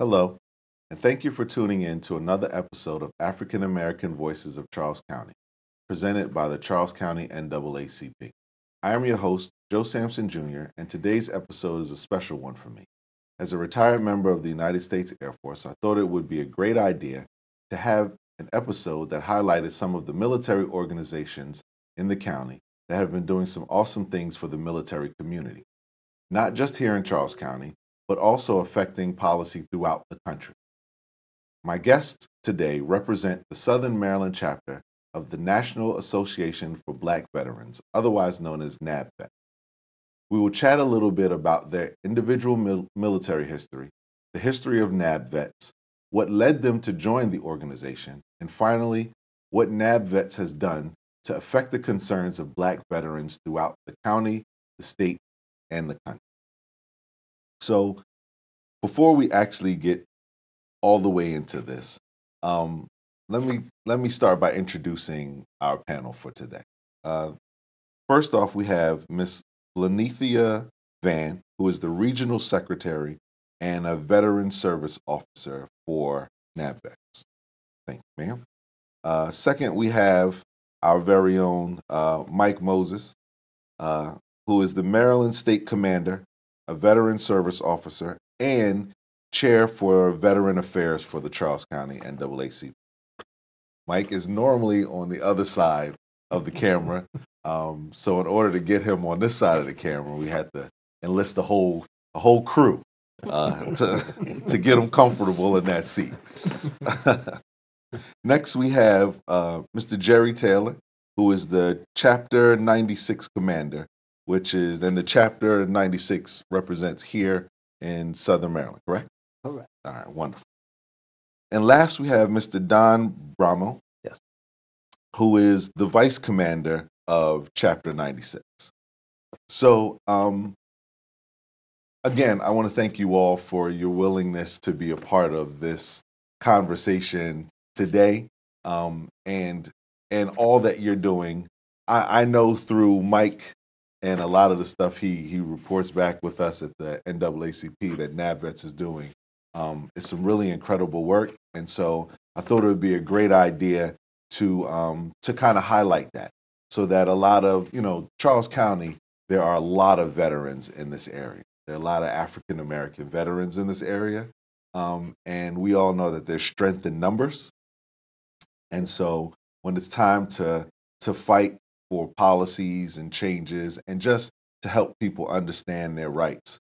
Hello, and thank you for tuning in to another episode of African American Voices of Charles County, presented by the Charles County NAACP. I am your host, Joe Sampson Jr., and today's episode is a special one for me. As a retired member of the United States Air Force, I thought it would be a great idea to have an episode that highlighted some of the military organizations in the county that have been doing some awesome things for the military community, not just here in Charles County, but also affecting policy throughout the country. My guests today represent the Southern Maryland chapter of the National Association for Black Veterans, otherwise known as NABVets. We will chat a little bit about their individual military history, the history of NABVets, what led them to join the organization, and finally, what NABVets has done to affect the concerns of Black veterans throughout the county, the state, and the country. So before we actually get all the way into this, let me start by introducing our panel for today. First off, we have Miss Lanithia Van, who is the Regional Secretary and a Veteran Service Officer for NABVets. Thank you, ma'am. Second, we have our very own Mike Moses, who is the Maryland State Commander, a Veteran Service Officer, and Chair for Veteran Affairs for the Charles County NAACP. Mike is normally on the other side of the camera, so in order to get him on this side of the camera, we had to enlist a whole crew to get him comfortable in that seat. Next, we have Mr. Jerry Taylor, who is the Chapter 96 Commander, which is, then the Chapter 96 represents here in Southern Maryland, correct? Correct. All right, wonderful. And last, we have Mr. Don Bramo, yes, who is the Vice Commander of Chapter 96. So, again, I want to thank you all for your willingness to be a part of this conversation today, and all that you're doing. I know through Mike and a lot of the stuff he reports back with us at the NAACP that NABVets is doing. It's some really incredible work, and so I thought it would be a great idea to kind of highlight that, so that a lot of, Charles County, there are a lot of veterans in this area. There are a lot of African American veterans in this area, and we all know that there's strength in numbers. And so when it's time to fight for policies and changes and just to help people understand their rights,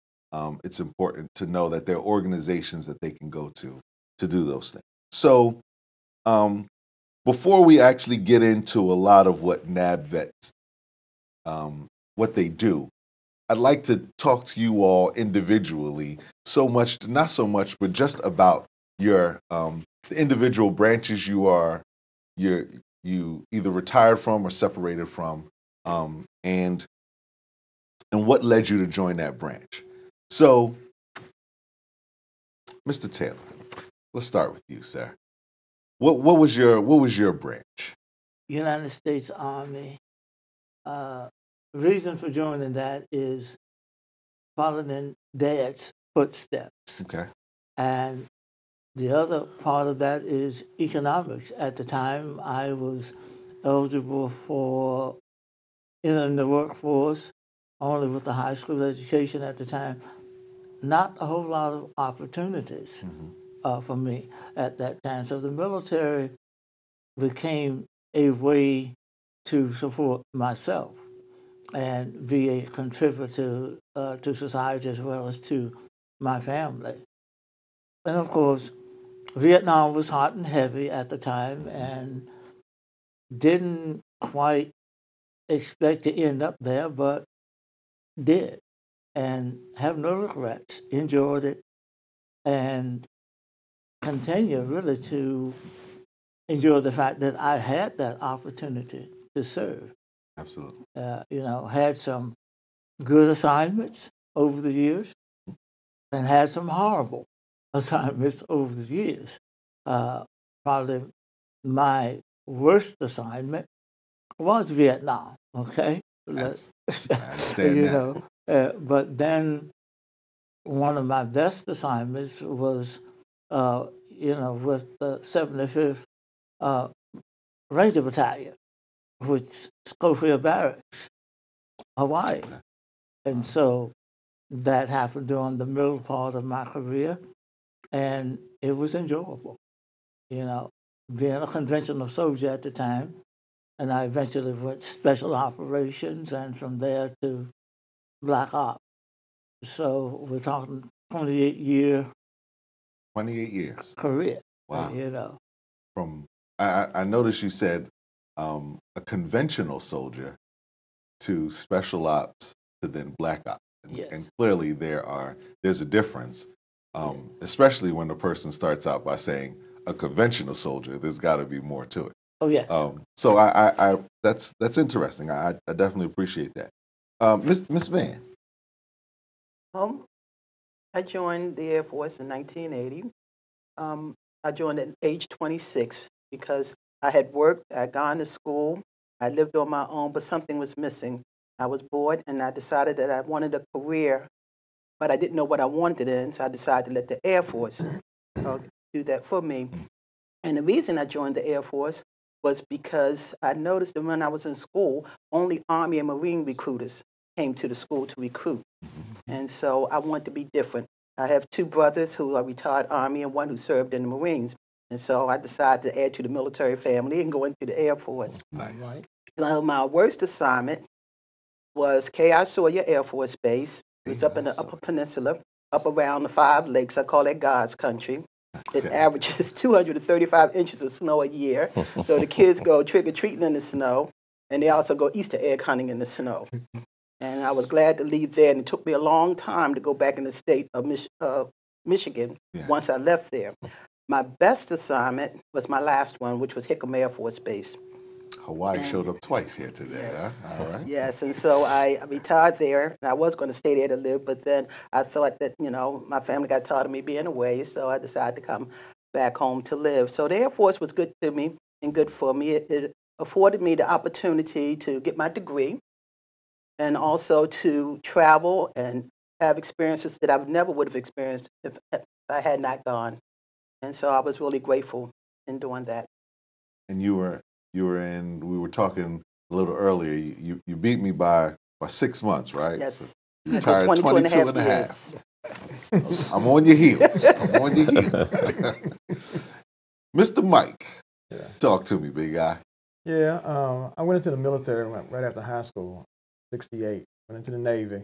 it's important to know that there are organizations that they can go to do those things. So before we actually get into a lot of what NABVets, what they do, I'd like to talk to you all individually, not so much, but just about your the individual branches you either retired from or separated from, and what led you to join that branch. So, Mr. Taylor, let's start with you, sir. What was your branch? United States Army. Reason for joining that is following Dad's footsteps. Okay. And the other part of that is economics. At the time, I was eligible for entering the workforce only with a high school education at the time. Not a whole lot of opportunities for me at that time. So the military became a way to support myself and be a contributor to society as well as to my family. And of course, Vietnam was hot and heavy at the time, and didn't quite expect to end up there, but did, and have no regrets, enjoyed it, and continue really to enjoy the fact that I had that opportunity to serve. Absolutely. Had some good assignments over the years and had some horrible assignments over the years. Probably my worst assignment was Vietnam, okay? I understand that. But then one of my best assignments was with the 75th Ranger Battalion, which Schofield Barracks, Hawaii. And so that happened during the middle part of my career, and it was enjoyable, being a conventional soldier at the time. And I eventually went special operations, and from there to Black Ops. So we're talking 28-year 28 years. career. Wow. I noticed you said a conventional soldier to special ops to then Black Ops. Yes. And clearly there's a difference, especially when the person starts out by saying a conventional soldier. There's got to be more to it. Oh, yes. So I that's interesting. I definitely appreciate that. Miss Van. I joined the Air Force in 1980. I joined at age 26 because I had worked, I'd gone to school, I lived on my own, but something was missing. I was bored, and I decided that I wanted a career, but I didn't know what I wanted in, so I decided to let the Air Force do that for me. And the reason I joined the Air Force was because I noticed that when I was in school, only Army and Marine recruiters came to the school to recruit. And so I wanted to be different. I have two brothers who are retired Army and one who served in the Marines. And so I decided to add to the military family and go into the Air Force. Nice. Right. Now, my worst assignment was K.I. Sawyer Air Force Base. It was up in the Upper Peninsula, up around the 5 lakes. I call that God's country. It averages 235 inches of snow a year. So the kids go trick-or-treating in the snow, and they also go Easter egg hunting in the snow. And I was glad to leave there, and it took me a long time to go back in the state of Michigan once I left there. My best assignment was my last one, which was Hickam Air Force Base. Hawaii showed up twice here today, yes. huh? All right. Yes, and so I retired there, and I was going to stay there to live, but then I thought that, my family got tired of me being away, so I decided to come back home to live. So the Air Force was good to me and good for me. It afforded me the opportunity to get my degree and also to travel and have experiences that I never would have experienced if I had not gone. And so I was really grateful in doing that. And we were talking a little earlier, you beat me by 6 months, right? Yes. So you retired 22 and a half. I'm on your heels. Mr. Mike, talk to me, big guy. Yeah, I went into the military right after high school, 68, went into the Navy.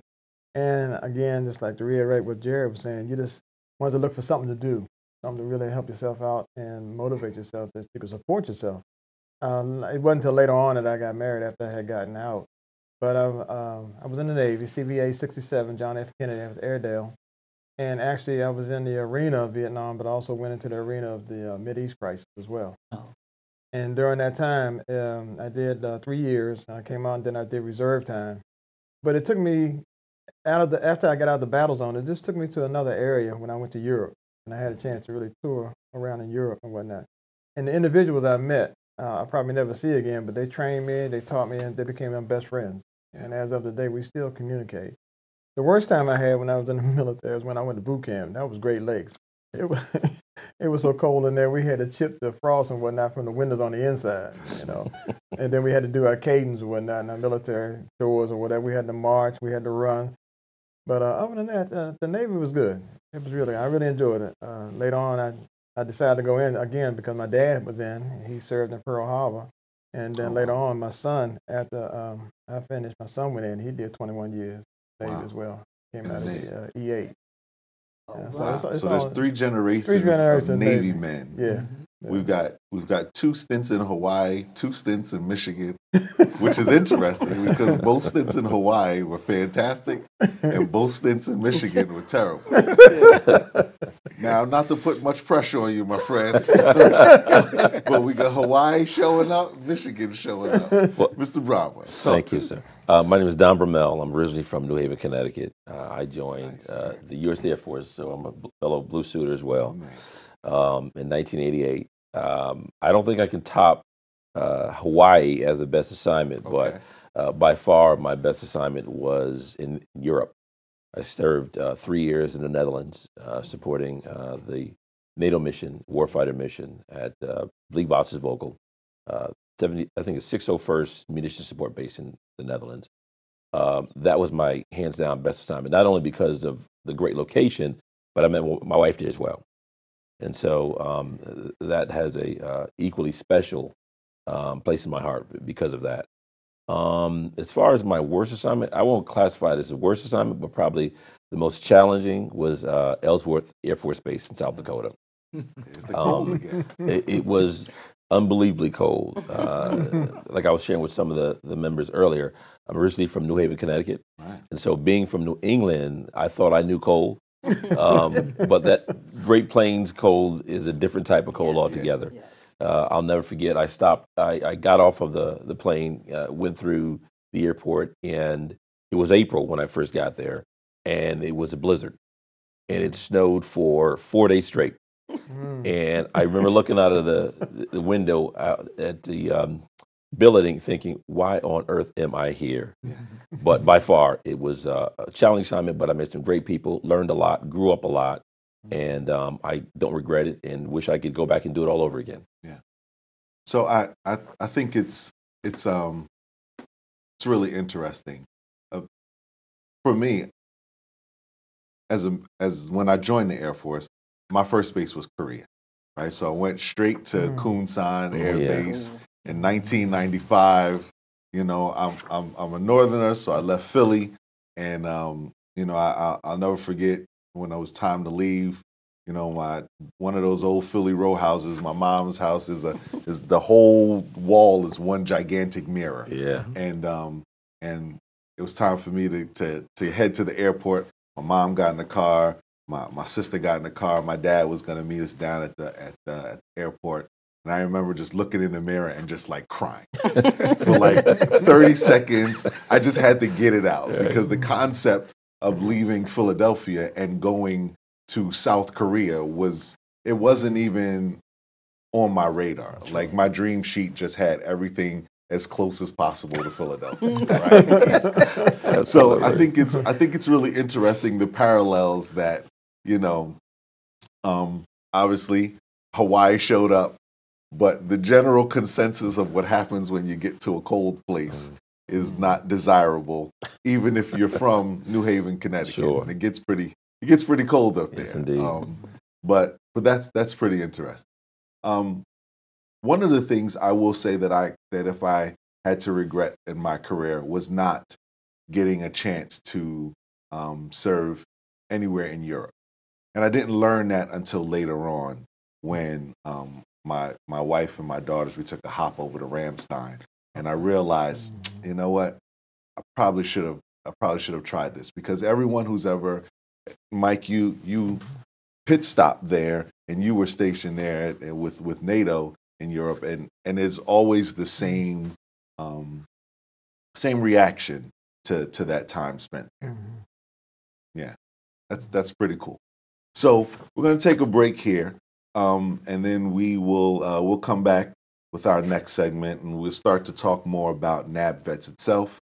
And again, just like to reiterate what Jared was saying, you just wanted to look for something to do, something to really help yourself out and motivate yourself, that you could support yourself. It wasn't until later on that I got married after I had gotten out. But I was in the Navy, CVA 67, John F. Kennedy, I was Airedale. And actually, I was in the arena of Vietnam, but also went into the arena of the Mideast crisis as well. Oh. And during that time, I did 3 years. I came out and then I did reserve time. But it took me, after I got out of the battle zone, it just took me to another area when I went to Europe. And I had a chance to really tour around in Europe and whatnot. And the individuals I met, I'll probably never see again, but they trained me, they taught me, and they became my best friends. Yeah. And as of today, we still communicate. The worst time I had when I was in the military was when I went to boot camp. That was Great Lakes. It was so cold in there, we had to chip the frost and whatnot from the windows on the inside, And then we had to do our cadence and whatnot in our military tours or whatever. We had to march, we had to run. But other than that, the Navy was good. It was I really enjoyed it. Later on, I decided to go in again because my dad was in. He served in Pearl Harbor. And then later on, my son, after I finished, my son went in. He did 21 years as well. Came out of the E8. Yeah, so there's three generations of Navy men. Yeah. We've got 2 stints in Hawaii, 2 stints in Michigan, which is interesting because both stints in Hawaii were fantastic and both stints in Michigan were terrible. Now, not to put much pressure on you, my friend, but we got Hawaii showing up, Michigan showing up. Well, Mr. Bromwell. Thank you, sir. My name is Don Bromell. I'm originally from New Haven, Connecticut. I joined the U.S. Air Force, so I'm a fellow Blue Suiter as well. In 1988. I don't think I can top Hawaii as the best assignment, but by far my best assignment was in Europe. I served 3 years in the Netherlands, supporting the NATO mission, warfighter mission at Bleak Vosselsvogel, 70, I think it's 601st Munition Support Base in the Netherlands. That was my hands down best assignment, not only because of the great location, but I met my wife there as well. And so that has a equally special place in my heart because of that. As far as my worst assignment, I won't classify it as a worst assignment, but probably the most challenging was Ellsworth Air Force Base in South Dakota. It's the cold again. It was unbelievably cold. Like I was sharing with some of the members earlier, I'm originally from New Haven, Connecticut. Right. And so being from New England, I thought I knew cold. But that Great Plains cold is a different type of cold altogether. Yes. I'll never forget, I got off of the plane, went through the airport, and it was April when I first got there, and it was a blizzard. And it snowed for 4 days straight. And I remember looking out of the window out at the building thinking, why on earth am I here? Yeah. But by far, it was a challenging assignment, but I met some great people, learned a lot, grew up a lot, and I don't regret it and wish I could go back and do it all over again. Yeah. So I think it's really interesting. For me, as when I joined the Air Force, my first base was Korea, right? So I went straight to Kunsan Air Base in 1995. You know, I'm a Northerner, so I left Philly, and you know, I'll never forget when it was time to leave. You know, one of those old Philly row houses, my mom's house is the whole wall is one gigantic mirror. Yeah. And it was time for me to head to the airport. My mom got in the car. My sister got in the car. My dad was going to meet us down at the airport. And I remember just looking in the mirror and just like crying for like 30 seconds. I just had to get it out because the concept of leaving Philadelphia and going to South Korea wasn't even on my radar. Like my dream sheet just had everything as close as possible to Philadelphia. Right? So I think it's really interesting the parallels that, you know, obviously Hawaii showed up, but the general consensus of what happens when you get to a cold place is not desirable, even if you're from New Haven, Connecticut. Sure. And it gets pretty cold up there. Yes, indeed. But that's pretty interesting. One of the things I will say that if I had to regret in my career was not getting a chance to serve anywhere in Europe. And I didn't learn that until later on when my wife and my daughters, we took a hop over to Ramstein, and I realized, you know what, I probably should have tried this, because everyone who's ever, Mike, you pit stopped there and you were stationed there with NATO in Europe, and it's always the same reaction to that time spent there. Yeah, that's pretty cool. So we're going to take a break here, and then we'll come back with our next segment, and we'll start to talk more about NABVets itself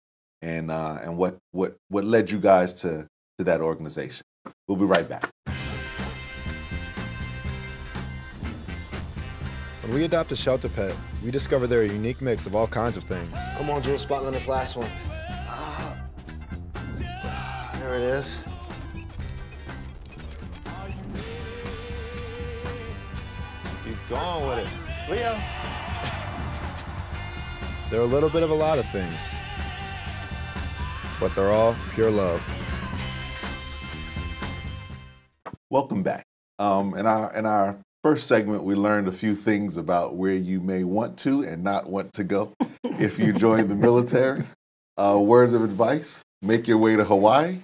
and what led you guys to that organization. We'll be right back. When we adopt a shelter pet, we discover they're a unique mix of all kinds of things. Come on, Drew, spot on this last one. There it is. Keep going with it. Leo. They're a little bit of a lot of things, but they're all pure love. Welcome back. In our first segment, we learned a few things about where you may want to and not want to go if you join the military. Words of advice: make your way to Hawaii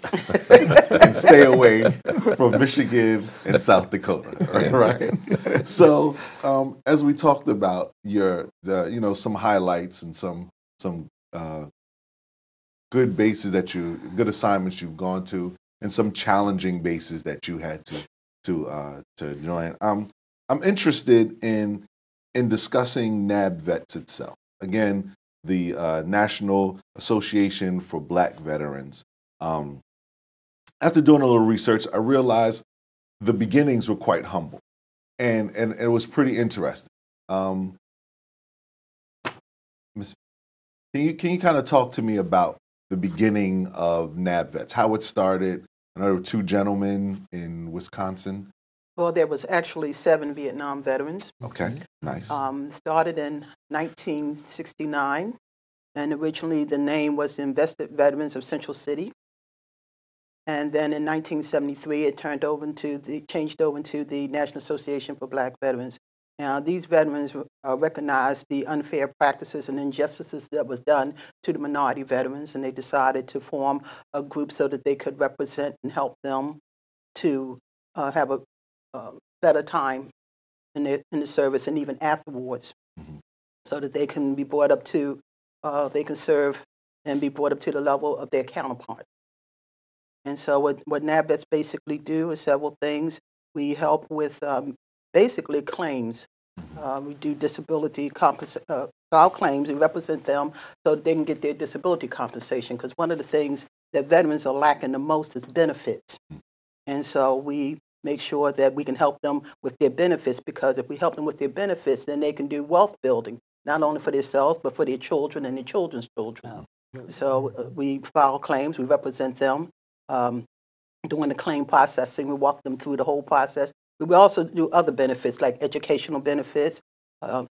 and stay away from Michigan and South Dakota. Right. So, as we talked about some highlights and some good bases good assignments you've gone to, and some challenging bases that you had to join. I'm interested in discussing NABVets itself. Again, the National Association for Black Veterans. After doing a little research, I realized the beginnings were quite humble. and it was pretty interesting. Can you kind of talk to me about the beginning of NABVets, how it started? I know there were two gentlemen in Wisconsin. Well, there was actually 7 Vietnam veterans. Okay, nice. Started in 1969, and originally the name was the Invested Veterans of Central City. And then in 1973, it changed over into the National Association for Black Veterans. Now, these veterans recognized the unfair practices and injustices that was done to the minority veterans, and they decided to form a group so that they could represent and help them to have a better time in the service and even afterwards, so that they can be brought up to, they can serve and be brought up to the level of their counterpart. And so what NABVets basically do is several things. We help with basically claims. We do disability file claims. We represent them so that they can get their disability compensation, because one of the things that veterans are lacking the most is benefits. And so we make sure that we can help them with their benefits, because if we help them with their benefits, then they can do wealth building, not only for themselves, but for their children and their children's children. So we file claims, we represent them. During the claim processing, we walk them through the whole process. We also do other benefits like educational benefits,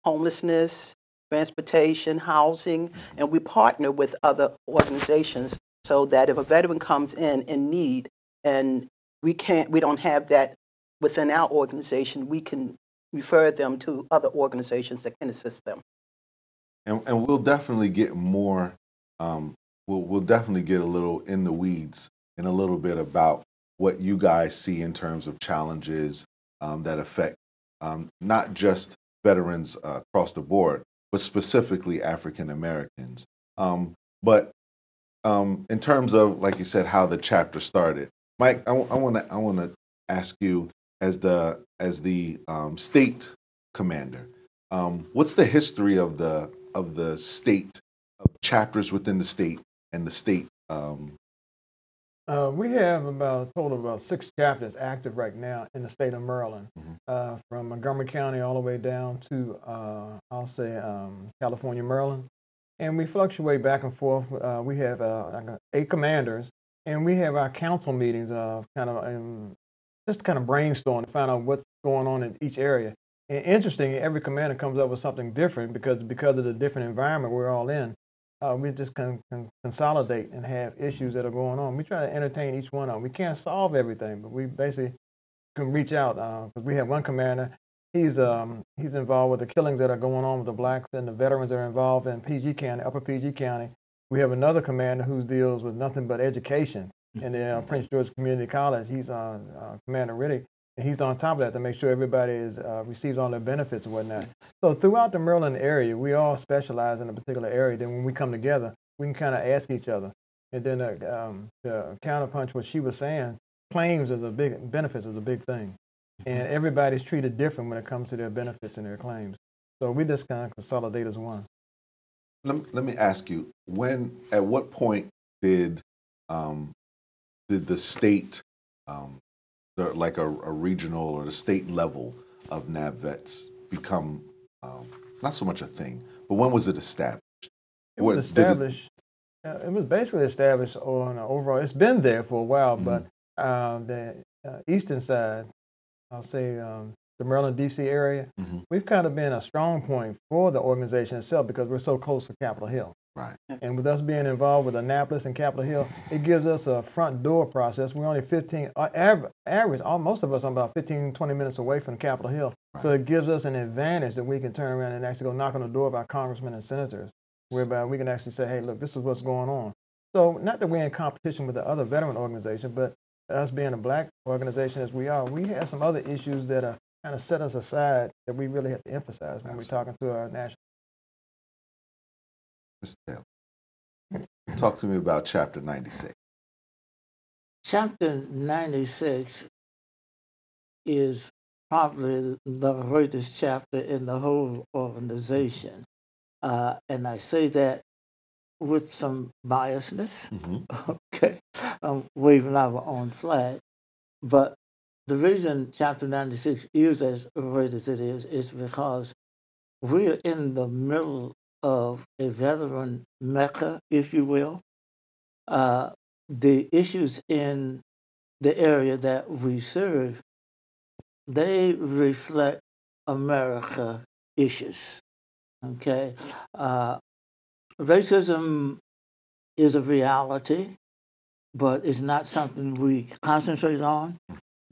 homelessness, transportation, housing, and we partner with other organizations so that if a veteran comes in need and we don't have that within our organization, we can refer them to other organizations that can assist them. And we'll definitely get more, we'll definitely get a little in the weeds in a little bit about what you guys see in terms of challenges that affect not just veterans across the board, but specifically African Americans. But in terms of, like you said, how the chapter started, Mike, I want to ask you, as the state commander, what's the history of the state, of chapters within the state and the state? We have about a total of about 6 chapters active right now in the state of Maryland, from Montgomery County all the way down to, I'll say, California, Maryland. And we fluctuate back and forth. We have 8 commanders, and we have our council meetings just to kind of brainstorm to find out what's going on in each area. And interesting, every commander comes up with something different because of the different environment we're all in. We just can consolidate and have issues that are going on. We try to entertain each one of them. We can't solve everything, but we basically can reach out, because we have one commander. He's involved with the killings that are going on with the blacks and the veterans that are involved in PG County, Upper PG County. We have another commander who deals with nothing but education in the Prince George Community College. He's Commander Riddick. And he's on top of that to make sure everybody receives all their benefits and whatnot. So throughout the Maryland area, we all specialize in a particular area. Then when we come together, we can kind of ask each other. And then to counterpunch what she was saying, benefits is a big thing. And everybody's treated different when it comes to their benefits and their claims. So we just kind of consolidate as one. Let me ask you, at what point did the state, like a regional or the state level of NABVets become not so much a thing, but when was it established? It was established. It was basically established on overall. It's been there for a while, but the eastern side, I'll say the Maryland, D.C. area, we've kind of been a strong point for the organization itself because we're so close to Capitol Hill. Right. And with us being involved with Annapolis and Capitol Hill, it gives us a front door process. We're only average, most of us are about 15, 20 minutes away from Capitol Hill. Right. So it gives us an advantage that we can turn around and actually go knock on the door of our congressmen and senators, whereby we can actually say, hey, look, this is what's going on. So not that we're in competition with the other veteran organizations, but us being a black organization as we are, we have some other issues that are kind of set us aside that we really have to emphasize when we're talking to our national. Mr. Taylor, talk to me about Chapter 96. Chapter 96 is probably the greatest chapter in the whole organization. And I say that with some biasness, okay, waving our own flag. But the reason Chapter 96 is as great as it is because we're in the middle of a veteran mecca, if you will. The issues in the area that we serve, they reflect America issues. Okay, racism is a reality, but it's not something we concentrate on.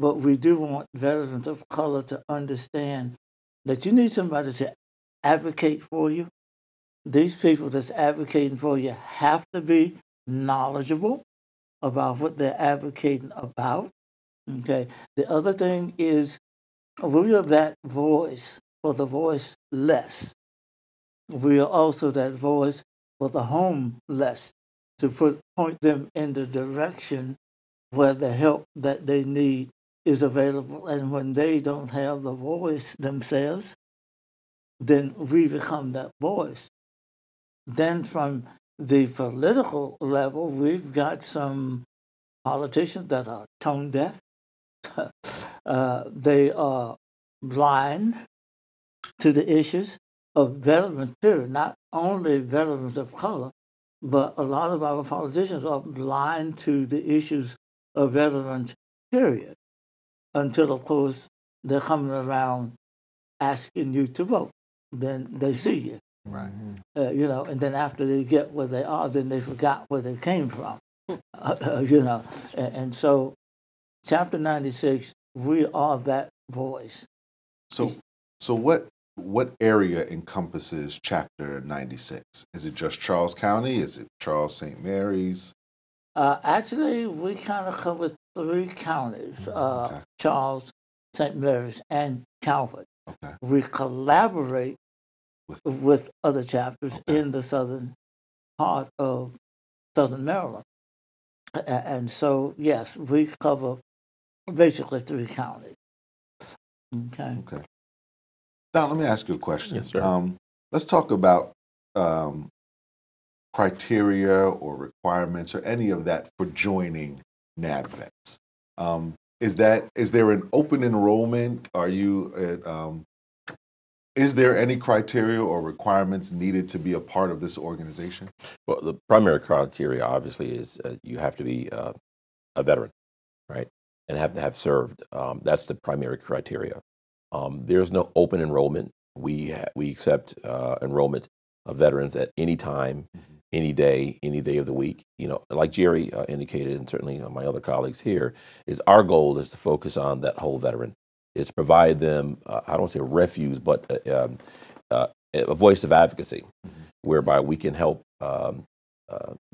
But we do want veterans of color to understand that you need somebody to advocate for you. These people that's advocating for you have to be knowledgeable about what they're advocating about. Okay. The other thing is we are that voice for the voiceless. We are also that voice for the homeless to point them in the direction where the help that they need is available. And when they don't have the voice themselves, then we become that voice. Then from the political level, we've got some politicians that are tone deaf. They are blind to the issues of veterans, period. Not only veterans of color, but a lot of our politicians are blind to the issues of veterans, period. Until, of course, they're coming around asking you to vote. Then they see you. Right. And then after they get where they are, then they forgot where they came from. And so Chapter 96, we are that voice. So what area encompasses Chapter 96? Is it just Charles County? Is it Charles St. Mary's? Actually, we kind of cover 3 counties, Okay. Charles, St. Mary's, and Calvert. Okay. We collaborate with other chapters in the southern part of southern Maryland. And so, yes, we cover basically 3 counties. Okay. Okay. Now, let me ask you a question. Yes, sir. Let's talk about criteria or requirements or any of that for joining NABVets. Is there an open enrollment? Is there any criteria or requirements needed to be a part of this organization? Well, the primary criteria obviously is you have to be a veteran, right, and have to have served. That's the primary criteria. There's no open enrollment. We accept enrollment of veterans at any time, any day of the week. Like Jerry indicated, and certainly my other colleagues here, is our goal is to focus on that whole veteran. It's provide them, I don't want to say a refuge, but a voice of advocacy, whereby we can help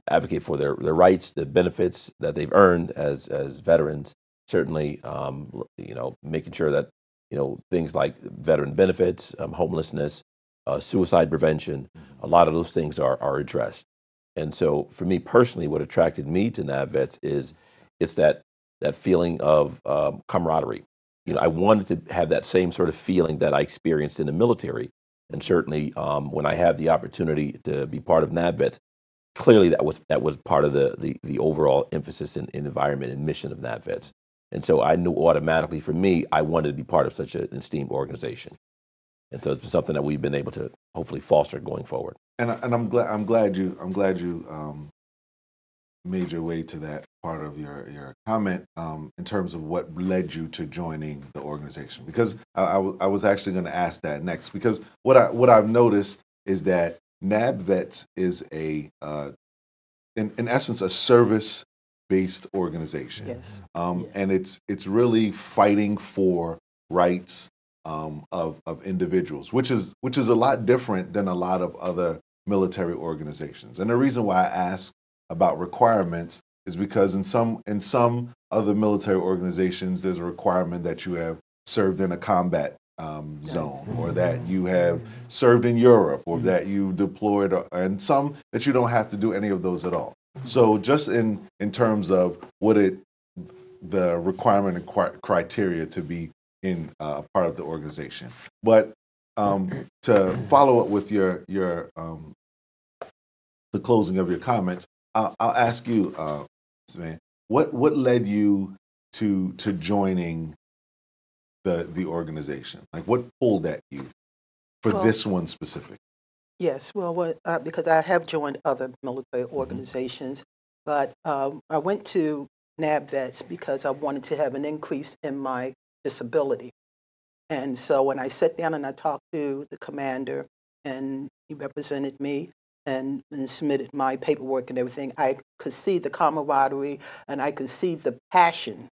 advocate for their rights, the benefits that they've earned as veterans. Certainly, making sure that things like veteran benefits, homelessness, suicide prevention, a lot of those things are addressed. And so, for me personally, what attracted me to NABVets is it's that feeling of camaraderie. I wanted to have that same sort of feeling that I experienced in the military. And certainly when I had the opportunity to be part of NABVets, clearly that was part of the overall emphasis and environment and mission of NABVets. And so I knew automatically for me, I wanted to be part of such an esteemed organization. And so it's something that we've been able to hopefully foster going forward. And I'm glad you made your way to that part of your comment in terms of what led you to joining the organization, because I was actually going to ask that next, because what I've noticed is that NABVets is in essence a service-based organization. Yes. And it's really fighting for rights of individuals, which is a lot different than a lot of other military organizations. And the reason why I ask about requirements is because in some other military organizations, there's a requirement that you have served in a combat zone, or that you have served in Europe, or that you deployed, and some that you don't have to do any of those at all. So just in terms of the requirement and criteria to be in part of the organization. But to follow up with the closing of your comments, I'll ask you, Savannah, what led you to joining the organization? Like, what pulled at you for this one specific? Yes, well, because I have joined other military organizations, but I went to NABVets because I wanted to have an increase in my disability. And so when I sat down and I talked to the commander, and he represented me and submitted my paperwork and everything, I could see the camaraderie and I could see the passion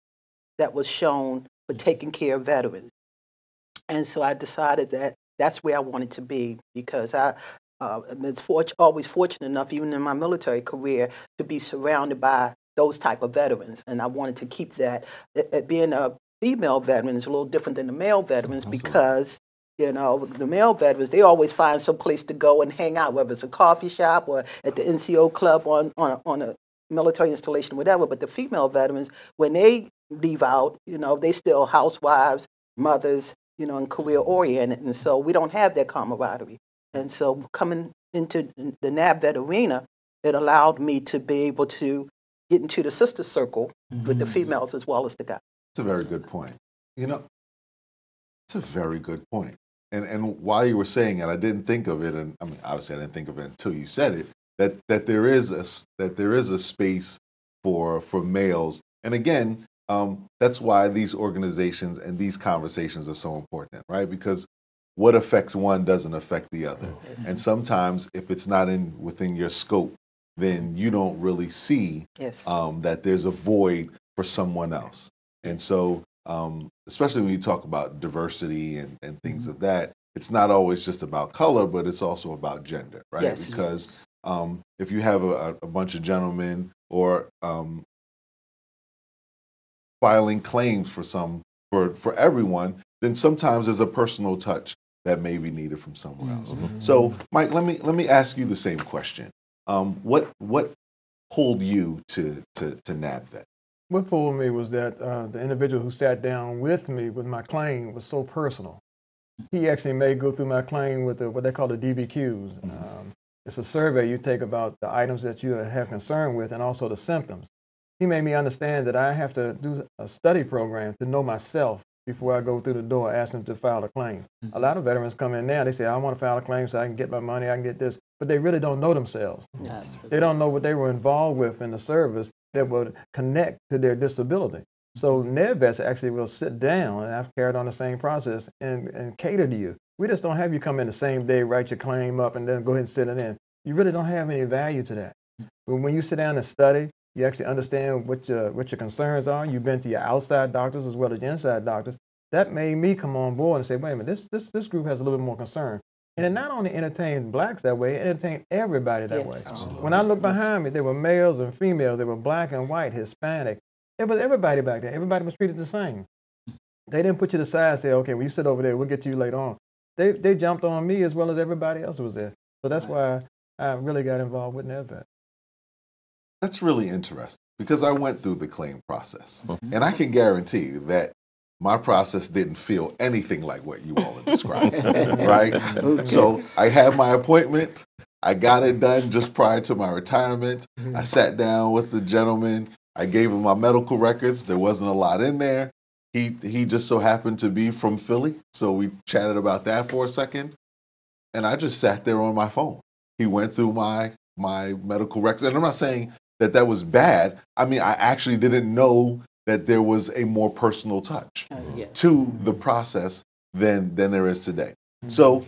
that was shown for taking care of veterans. And so I decided that that's where I wanted to be, because I was always fortunate enough, even in my military career, to be surrounded by those type of veterans. And I wanted to keep that. Being a female veteran is a little different than the male veterans, because, you know, the male veterans, they always find some place to go and hang out, whether it's a coffee shop or at the NCO club on a military installation, whatever. But the female veterans, when they leave out, you know, they still housewives, mothers, you know, and career oriented. And so we don't have that camaraderie. And so coming into the NABVet arena, it allowed me to be able to get into the sister circle with the females as well as the guys. It's a very good point. You know, it's a very good point. And while you were saying it, I didn't think of it, and I mean, obviously I didn't think of it until you said it, that there is a space for males. And again, that's why these organizations and these conversations are so important, right? Because what affects one doesn't affect the other. Yes. And sometimes if it's not within your scope, then you don't really see that there's a void for someone else. And so, especially when you talk about diversity and things of that, it's not always just about color, but it's also about gender, right? Yes. Because if you have a bunch of gentlemen or filing claims for everyone, then sometimes there's a personal touch that may be needed from somewhere else. So, Mike, let me ask you the same question. What pulled you to NABVet? What pulled me was that the individual who sat down with me with my claim was so personal. He actually made go through my claim with what they call the DBQs. It's a survey you take about the items that you have concern with and also the symptoms. He made me understand that I have to do a study program to know myself before I go through the door asking to file a claim. A lot of veterans come in now, they say, I want to file a claim so I can get my money, I can get this, but they really don't know themselves. Yes. They don't know what they were involved with in the service that would connect to their disability. So NABVets actually will sit down, and I've carried on the same process, and cater to you. We just don't have you come in the same day, write your claim up, and then go ahead and sit it in. You really don't have any value to that. But when you sit down and study, you actually understand what your concerns are. You've been to your outside doctors as well as your inside doctors. That made me come on board and say, wait a minute, this group has a little bit more concern. And it not only entertained blacks that way, it entertained everybody that way. Absolutely. When I look behind me, there were males and females, there were black and white, Hispanic. It was everybody back there. Everybody was treated the same. They didn't put you to the side and say, okay, well, you sit over there, we'll get to you later on. They jumped on me as well as everybody else was there. So that's why I really got involved with NABVet. That's really interesting, because I went through the claim process. And I can guarantee you that my process didn't feel anything like what you all are describing, right? Okay. So I had my appointment. I got it done just prior to my retirement. I sat down with the gentleman. I gave him my medical records. There wasn't a lot in there. He just so happened to be from Philly, so we chatted about that for a second. And I just sat there on my phone. He went through my medical records. And I'm not saying that was bad. I mean, I actually didn't know that there was a more personal touch to the process than there is today. So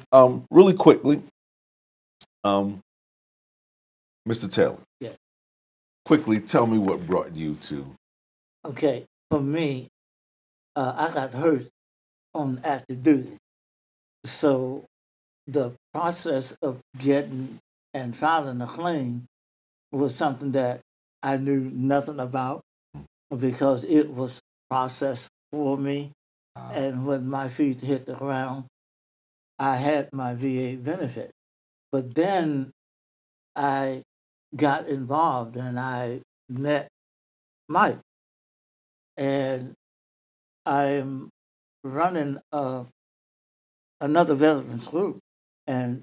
really quickly, Mr. Taylor, quickly tell me what brought you to. Okay, for me, I got hurt on active duty. So the process of getting and filing a claim was something that I knew nothing about, because it was processed for me. And when my feet hit the ground, I had my VA benefit. But then I got involved and I met Mike. And I'm running another veterans group. And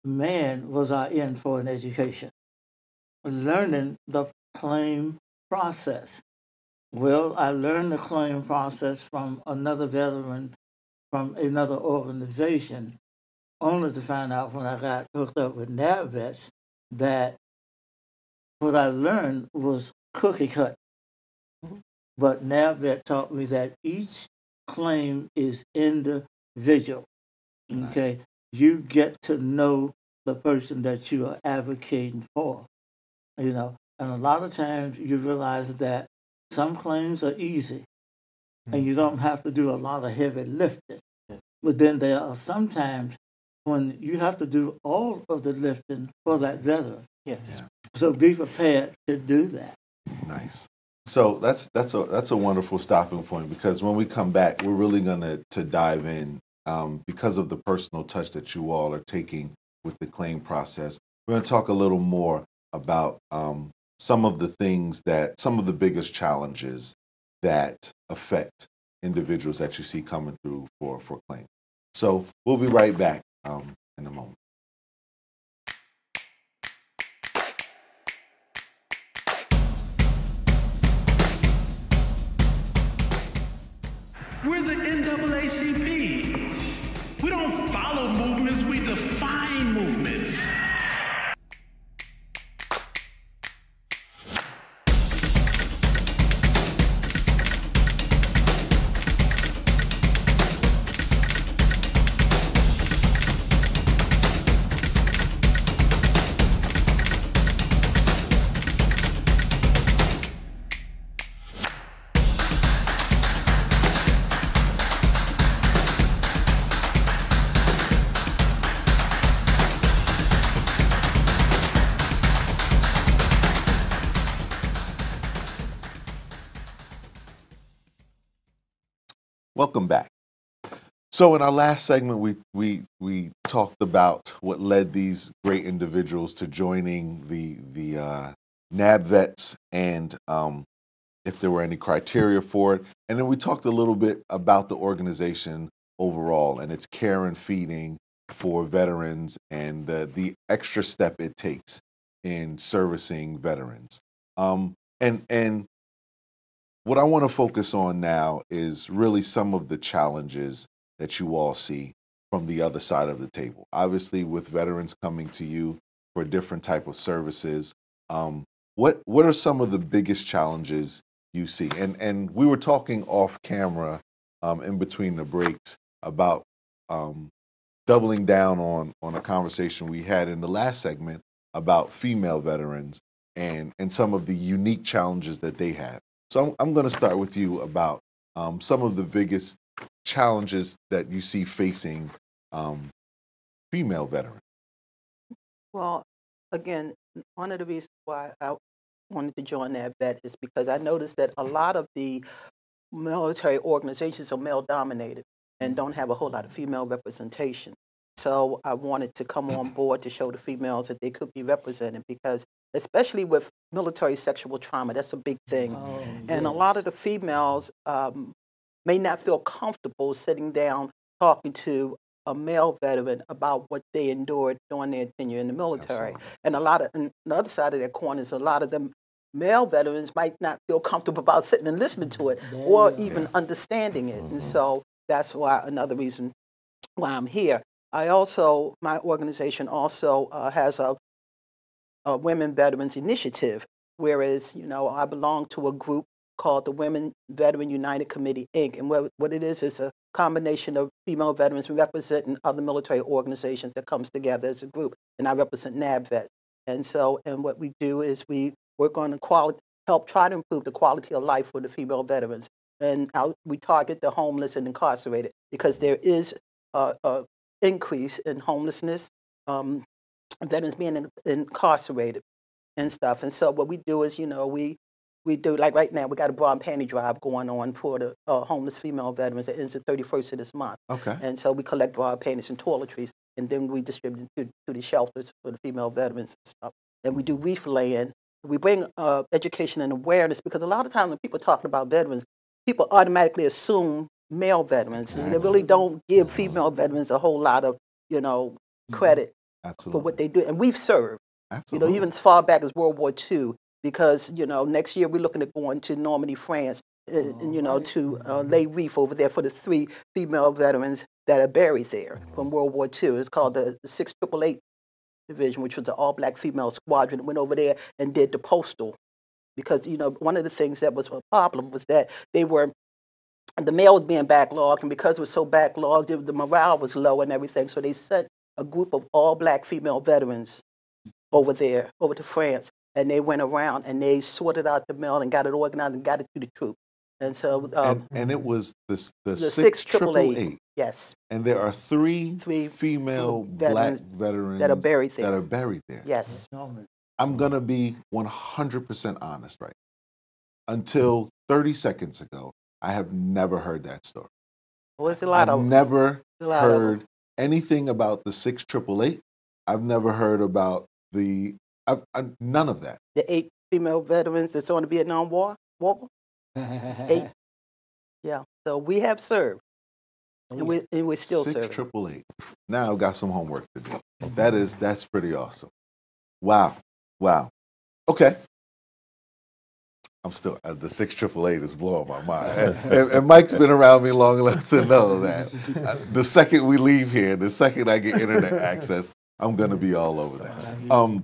man, was I in for an education. Learning the claim process. Well, I learned the claim process from another veteran from another organization, only to find out when I got hooked up with NABVets that what I learned was cookie cut. But NABVet taught me that each claim is individual. Okay, you get to know the person that you are advocating for. And a lot of times you realize that some claims are easy, and you don't have to do a lot of heavy lifting. But then there are some times when you have to do all of the lifting for that veteran. Yes. Yeah. So be prepared to do that. Nice. So that's a wonderful stopping point, because when we come back, we're really gonna dive in because of the personal touch that you all are taking with the claim process. We're gonna talk a little more about some of the biggest challenges that affect individuals that you see coming through for claim. So we'll be right back in a moment. We're the NAACP. We don't follow movements, we define movements. Welcome back. So in our last segment, we talked about what led these great individuals to joining the NABVets, and if there were any criteria for it. And then we talked a little bit about the organization overall and its care and feeding for veterans, and the extra step it takes in servicing veterans. And what I want to focus on now is really some of the challenges that you all see from the other side of the table. Obviously, with veterans coming to you for different type of services, what are some of the biggest challenges you see? And we were talking off camera in between the breaks about doubling down on a conversation we had in the last segment about female veterans and some of the unique challenges that they have. So I'm going to start with you about some of the biggest challenges that you see facing female veterans. Well, again, one of the reasons why I wanted to join NABVet is because I noticed that a lot of the military organizations are male-dominated and don't have a whole lot of female representation. So I wanted to come on board to show the females that they could be represented, because especially with military sexual trauma, that's a big thing. And a lot of the females may not feel comfortable sitting down talking to a male veteran about what they endured during their tenure in the military. Absolutely. And the other side of that coin is a lot of them male veterans might not feel comfortable about sitting and listening to it or even understanding it. And so that's why another reason why I'm here. My organization also has a Women Veterans Initiative, whereas, I belong to a group called the Women Veteran United Committee, Inc. And what it is a combination of female veterans representing other military organizations that comes together as a group. And I represent NABVets. And what we do is we work on help try to improve the quality of life for the female veterans. And we target the homeless and incarcerated, because there is a increase in homelessness, veterans being incarcerated and stuff. And so what we do is, we do, like right now, we got a bra and panty drive going on for the homeless female veterans that ends the 31st of this month. Okay. And so we collect bra, panties, and toiletries, and then we distribute to the shelters for the female veterans and stuff. And we do reef laying. We bring education and awareness, because a lot of times when people talk about veterans, people automatically assume male veterans, and they really don't give female veterans a whole lot of, credit for what they do. And we've served, even as far back as World War II. because, next year we're looking at going to Normandy, France, to lay wreath over there for the 3 female veterans that are buried there from World War II. It's called the 6888 Division, which was the all-black female squadron that went over there and did the postal. Because, one of the things that was a problem was that the mail was being backlogged, and because it was so backlogged, the morale was low and everything. So they sent a group of all-black female veterans over there, over to France, and they went around and they sorted out the mail and got it organized and got it to the troops. And so, and it was the 6888. Yes. And there are three female black veterans that are buried there. Yes. I'm gonna be 100% honest, right? Until 30 seconds ago, I have never heard that story. Well, it's a lot I've never heard anything about the 6888. I've never heard about none of that. The 8 female veterans that's on the Vietnam War? 8. Yeah. So we have served. And we're still serving. 6888. Now I've got some homework to do. That's pretty awesome. Wow. Okay. I'm still the 6888 is blowing my mind, and Mike's been around me long enough to know that the second we leave here, the second I get internet access, I'm gonna be all over that.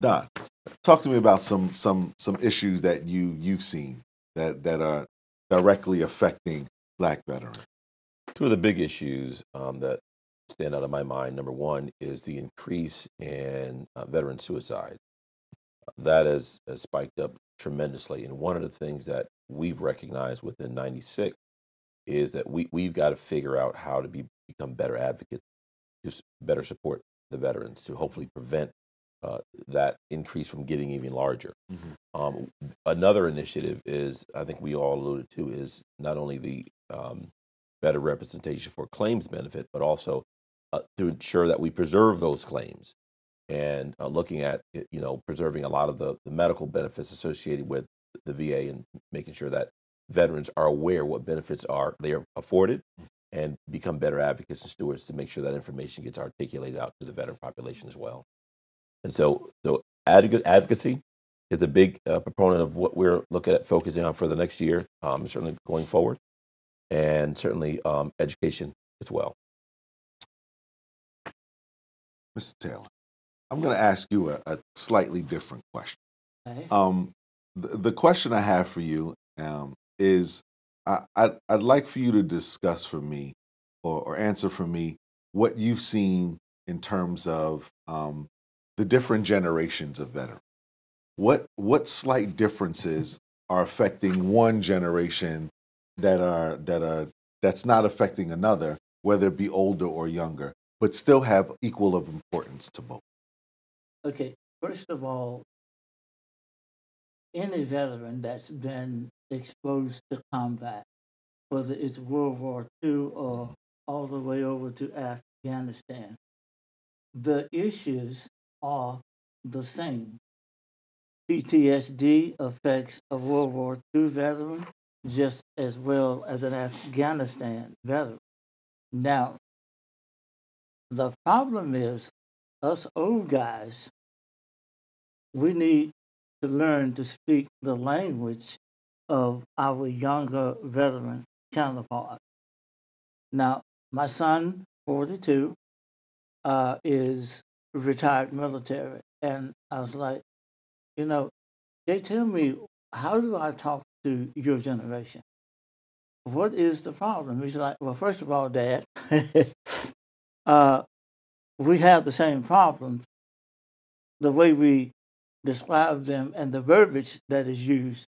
Don, talk to me about some issues that you've seen that are directly affecting Black veterans. 2 of the big issues that stand out in my mind. Number 1 is the increase in veteran suicide. That has spiked up tremendously. And one of the things that we've recognized within 96 is that we've got to figure out how to become better advocates to better support the veterans, to hopefully prevent that increase from getting even larger. Another initiative is, I think we all alluded to, is not only the better representation for claims benefit, but also to ensure that we preserve those claims. And looking at, preserving a lot of the medical benefits associated with the VA, and making sure that veterans are aware what benefits they are afforded, and become better advocates and stewards to make sure that information gets articulated out to the veteran population as well. And so advocacy is a big proponent of what we're looking at focusing on for the next year, certainly going forward, and certainly education as well. Mr. Taylor, I'm going to ask you a slightly different question. Okay. The question I have for you is I'd like for you to discuss for me or answer for me what you've seen in terms of the different generations of veterans. What slight differences are affecting one generation that's not affecting another, whether it be older or younger, but still have equal of importance to both? Okay, first of all, any veteran that's been exposed to combat, whether it's World War II or all the way over to Afghanistan, the issues are the same. PTSD affects a World War II veteran just as well as an Afghanistan veteran. Now, the problem is, us old guys, we need to learn to speak the language of our younger veteran counterparts. Now, my son, 42, is retired military, and I was like, they tell me, how do I talk to your generation? What is the problem? He's like, well, first of all, Dad, we have the same problems. The way we describe them and the verbiage that is used,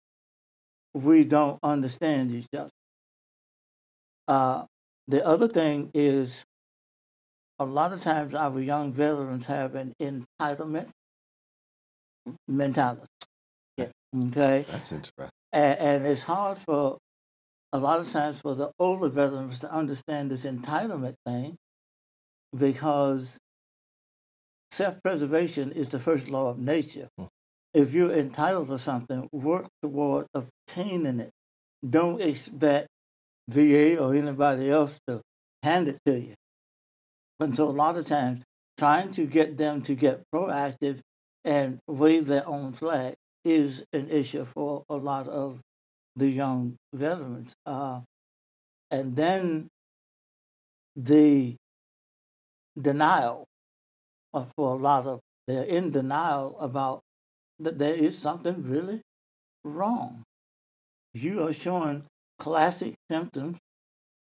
we don't understand each other. The other thing is, a lot of times our young veterans have an entitlement mentality. Yeah. Okay? That's interesting. And it's hard for, a lot of times, for the older veterans to understand this entitlement thing, because self-preservation is the first law of nature. If you're entitled to something, work toward obtaining it. Don't expect VA or anybody else to hand it to you. And so a lot of times, trying to get them to get proactive and wave their own flag is an issue for a lot of the young veterans. And then the denial for a lot of, they're in denial about that there is something really wrong. You are showing classic symptoms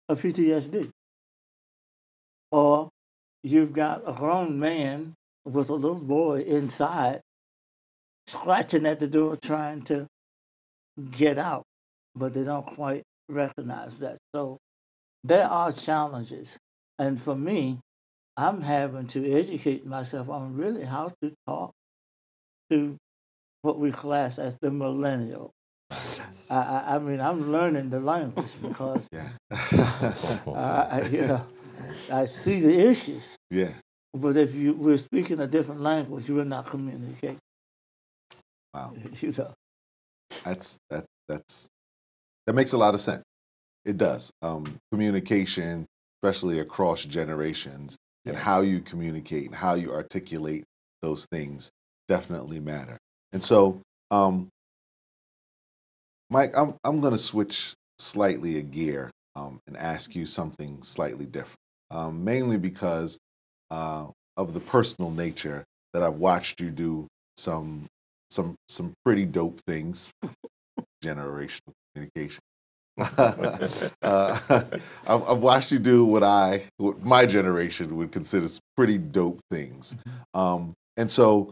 of PTSD. Or you've got a grown man with a little boy inside scratching at the door trying to get out, but they don't quite recognize that. So there are challenges. And for me, I'm having to educate myself on really how to talk to what we class as the millennial. I mean, I'm learning the language because I see the issues. Yeah. But if we're speaking a different language, we're not communicating. Wow. That makes a lot of sense. It does. Communication, especially across generations, and how you communicate and how you articulate those things definitely matter. And so, Mike, I'm going to switch slightly a gear and ask you something slightly different, mainly because of the personal nature that I've watched you do some pretty dope things, generational communication. I've watched you do what my generation would consider pretty dope things. And so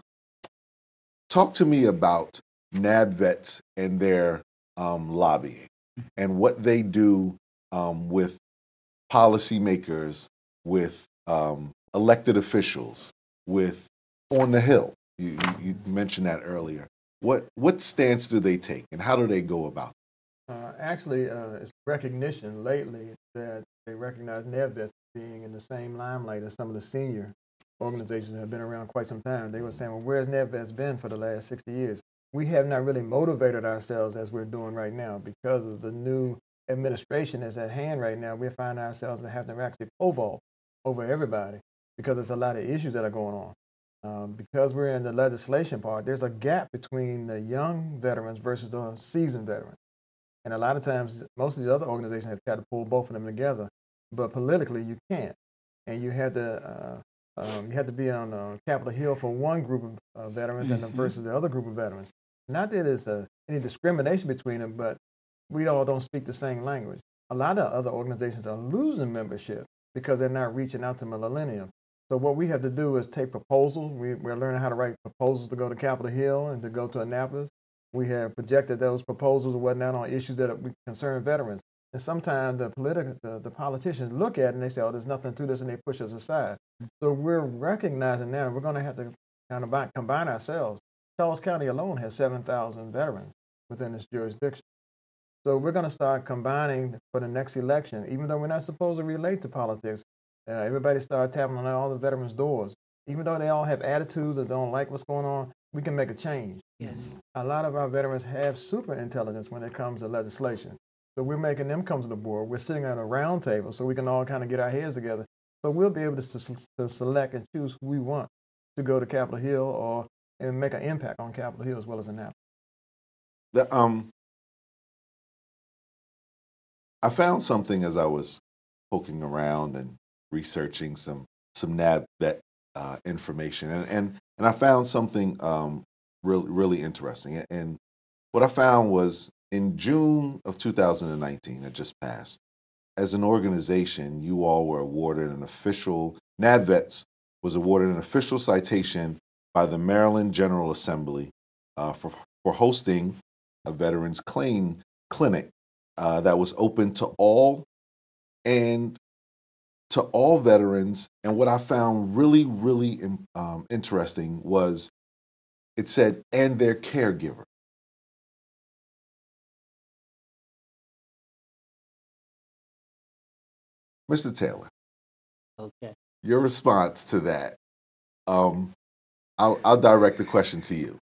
talk to me about NABVets and their lobbying and what they do with policymakers, with elected officials, with on the Hill. You mentioned that earlier. What stance do they take and how do they go about it? Actually, it's recognition lately that they recognize NABVets being in the same limelight as some of the senior organizations that have been around quite some time. They were saying, well, where's NABVets been for the last 60 years? We have not really motivated ourselves as we're doing right now because of the new administration that's at hand right now. We find ourselves having to actually pole over everybody because there's a lot of issues that are going on. Because we're in the legislation part, there's a gap between the young veterans versus the seasoned veterans. And a lot of times, most of the other organizations have tried to pull both of them together, but politically you can't. And you have to be on Capitol Hill for one group of veterans and versus the other group of veterans. Not that there's any discrimination between them, but we all don't speak the same language. A lot of other organizations are losing membership because they're not reaching out to millennials. So what we have to do is take proposals. We're learning how to write proposals to go to Capitol Hill and to go to Annapolis. We have projected those proposals and whatnot on issues that concern veterans. And sometimes the politicians look at it and they say, oh, there's nothing to this, and they push us aside. So we're recognizing now we're going to have to kind of combine ourselves. Charles County alone has 7,000 veterans within its jurisdiction. So we're going to start combining for the next election, even though we're not supposed to relate to politics. Everybody start tapping on all the veterans' doors. Even though they all have attitudes that don't like what's going on, we can make a change. Yes. A lot of our veterans have super intelligence when it comes to legislation. So we're making them come to the board. We're sitting at a round table so we can all kind of get our heads together. So we'll be able to select and choose who we want to go to Capitol Hill and make an impact on Capitol Hill as well as Annapolis. I found something as I was poking around and researching some NABVet information, and I found something really interesting. And what I found was in June of 2019, it just passed, as an organization, you all were awarded NABVets was awarded an official citation by the Maryland General Assembly for hosting a veterans claim clinic that was open to all veterans. And what I found really interesting was it said, and their caregiver. Mr. Taylor. Okay. Your response to that, I'll direct the question to you.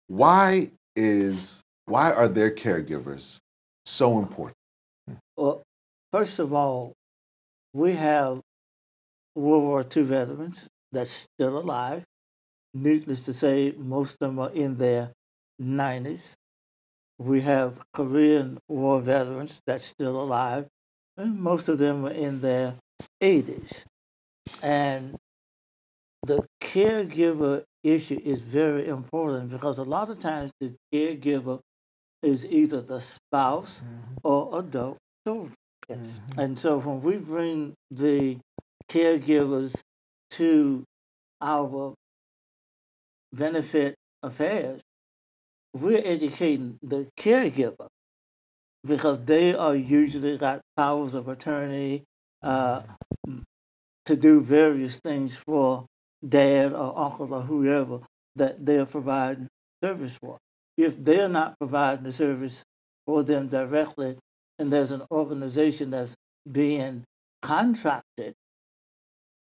Why are their caregivers so important? Well, first of all, we have World War II veterans that's still alive. needless to say, most of them are in their 90s. We have Korean War veterans that's still alive, and most of them are in their 80s. And the caregiver issue is very important because a lot of times the caregiver is either the spouse or adult children. Yes. And so when we bring the caregivers to our benefit affairs, we're educating the caregiver because they are usually got powers of attorney to do various things for dad or uncle or whoever that they're providing service for. If they're not providing the service for them directly, and there's an organization that's being contracted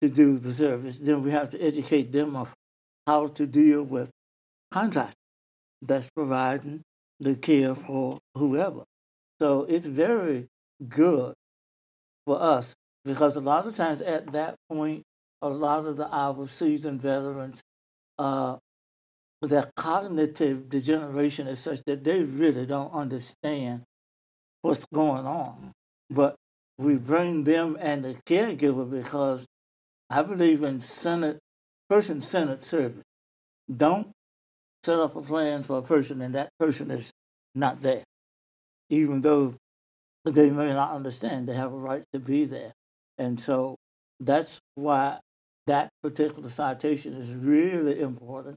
to do the service, then we have to educate them of how to deal with contractors that's providing the care for whoever. So it's very good for us because a lot of times at that point, a lot of our seasoned veterans, their cognitive degeneration is such that they really don't understand what's going on. But we bring them and the caregiver because I believe in person-centered service. Don't set up a plan for a person and that person is not there, even though they may not understand they have a right to be there. And so that's why that particular citation is really important,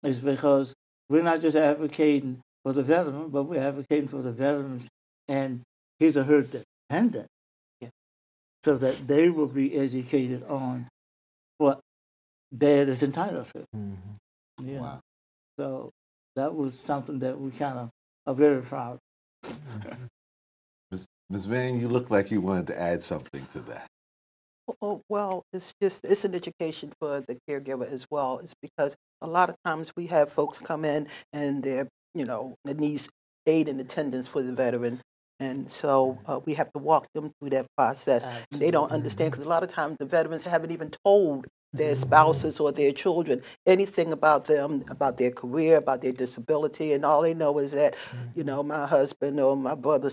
is because we're not just advocating for the veteran, but we're advocating for the veterans and his or her dependent, so that they will be educated on what dad is entitled to. Yeah. Wow. So that was something that we kind of are very proud of. Ms. Van, you look like you wanted to add something to that. Oh, well, it's an education for the caregiver as well. It's because a lot of times we have folks come in and they're, that needs aid and attendance for the veteran. And so we have to walk them through that process. And they don't understand because a lot of times the veterans haven't even told their spouses or their children anything about them, about their career, about their disability. And all they know is that, my husband or my brother,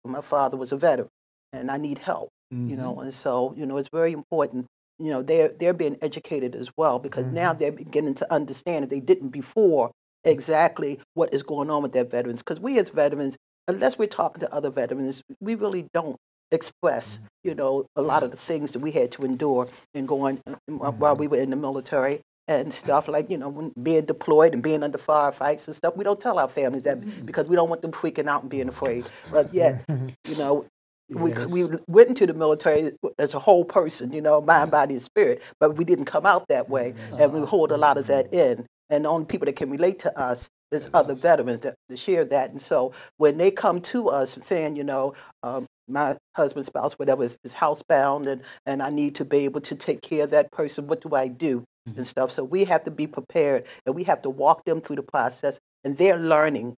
my father was a veteran and I need help. And so, it's very important, they're being educated as well because now they're beginning to understand if they didn't before exactly what is going on with their veterans. Because we as veterans, unless we're talking to other veterans, we really don't express, a lot of the things that we had to endure and going while we were in the military and stuff like, when being deployed and being under firefights and stuff. We don't tell our families that because we don't want them freaking out and being afraid. But yet, we went into the military as a whole person, mind, body, and spirit, but we didn't come out that way, and we hold a lot of that in. And the only people that can relate to us is other veterans that share that. And so when they come to us saying, my husband's spouse, whatever, is housebound, and I need to be able to take care of that person, what do I do? And stuff. So we have to be prepared, and we have to walk them through the process, and they're learning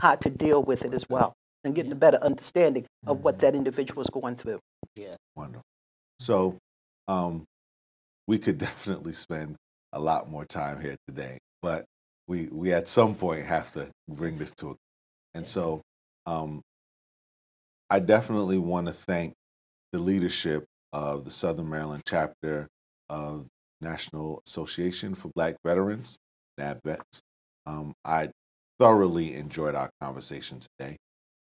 how to deal with it as well and getting a better understanding of what that individual is going through. Yeah. Wonderful. So we could definitely spend a lot more time here today, but we at some point have to bring this to a and so I definitely want to thank the leadership of the Southern Maryland chapter of National Association for Black Veterans, NABVets. I thoroughly enjoyed our conversation today,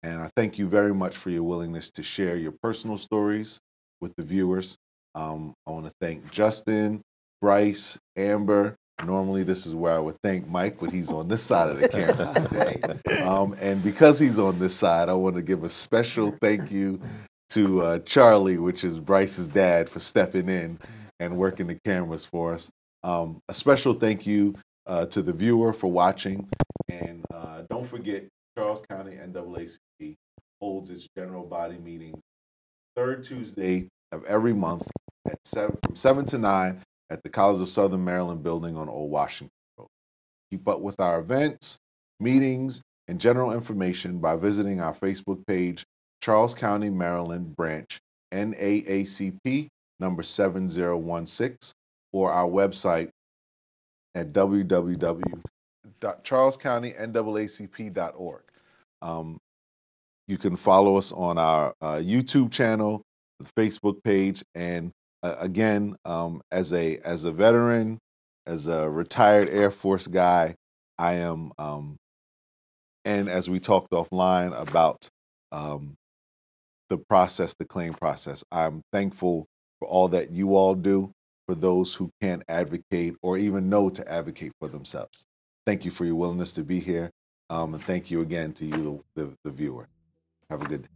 and I thank you very much for your willingness to share your personal stories with the viewers. I want to thank Justin, Bryce, Amber. Normally this is where I would thank Mike, but he's on this side of the camera today. And because he's on this side, I want to give a special thank you to Charlie, which is Bryce's dad, for stepping in and working the cameras for us. A special thank you to the viewer for watching. And don't forget, Charles County NAACP holds its general body meetings third Tuesday of every month at from 7 to 9 at the College of Southern Maryland building on Old Washington Road. Keep up with our events, meetings, and general information by visiting our Facebook page, Charles County, Maryland Branch, NAACP, number 7016, or our website, at www.charlescountynaacp.org. You can follow us on our YouTube channel, the Facebook page, and again, as a veteran, as a retired Air Force guy, I am, and as we talked offline about the process, the claim process, I'm thankful for all that you all do for those who can't advocate or even know to advocate for themselves. Thank you for your willingness to be here, and thank you again to you, the viewer. Have a good day.